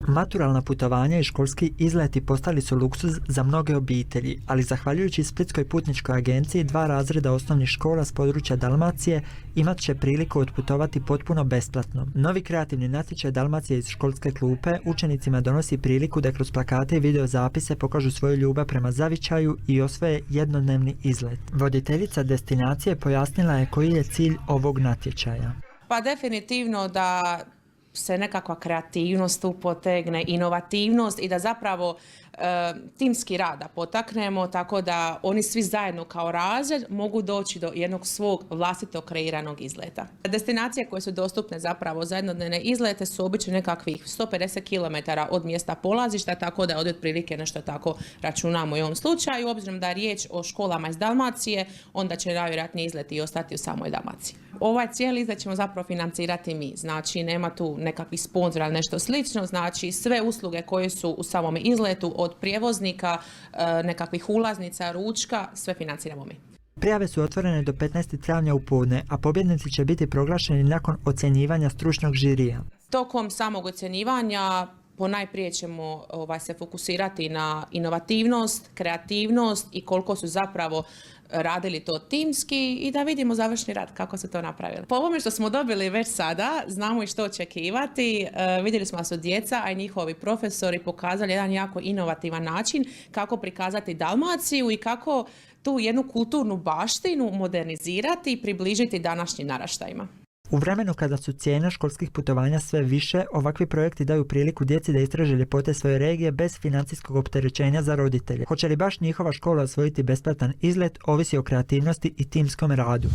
Maturalna putovanja i školski izleti postali su luksuz za mnoge obitelji, ali zahvaljujući Splitskoj putničkoj agenciji 2 razreda osnovnih škola s područja Dalmacije imat će priliku otputovati potpuno besplatno. Novi kreativni natječaj Dalmacije iz školske klupe učenicima donosi priliku da kroz plakate i video zapise pokažu svoju ljubav prema zavičaju i osvoje jednodnevni izlet. Voditeljica destinacije pojasnila je koji je cilj ovog natječaja. Pa definitivno da se nekakva kreativnost tu potegne, inovativnost i da zapravo timski rad da potaknemo tako da oni svi zajedno kao razred mogu doći do jednog svog vlastitog kreiranog izleta. Destinacije koje su dostupne zapravo za jednodnevne izlete su obično nekakvih 150 km od mjesta polazišta, tako da od otprilike nešto tako računamo i u ovom slučaju. Obzirom da je riječ o školama iz Dalmacije, onda će najvjerojatnije izleti i ostati u samoj Dalmaciji. Ovaj cijeli izlet ćemo zapravo financirati mi, znači nema tu nekakvih sponzora ili nešto slično, znači sve usluge koje su u samom izletu od prijevoznika, nekakvih ulaznica, ručka, sve financiramo mi. Prijave su otvorene do 15. travnja u podne, a pobjednici će biti proglašeni nakon ocjenjivanja stručnog žirija. Tokom samog ocjenjivanja ponajprije ćemo se fokusirati na inovativnost, kreativnost i koliko su zapravo radili to timski i da vidimo završni rad kako su to napravili. Po ovome što smo dobili već sada, znamo i što očekivati. Vidjeli smo da su djeca, a i njihovi profesori pokazali jedan jako inovativan način kako prikazati Dalmaciju i kako tu jednu kulturnu baštinu modernizirati i približiti današnjim naraštajima. U vremenu kada su cijene školskih putovanja sve više, ovakvi projekti daju priliku djeci da istraže ljepote svoje regije bez financijskog opterećenja za roditelje. Hoće li baš njihova škola osvojiti besplatan izlet, ovisi o kreativnosti i timskom radu.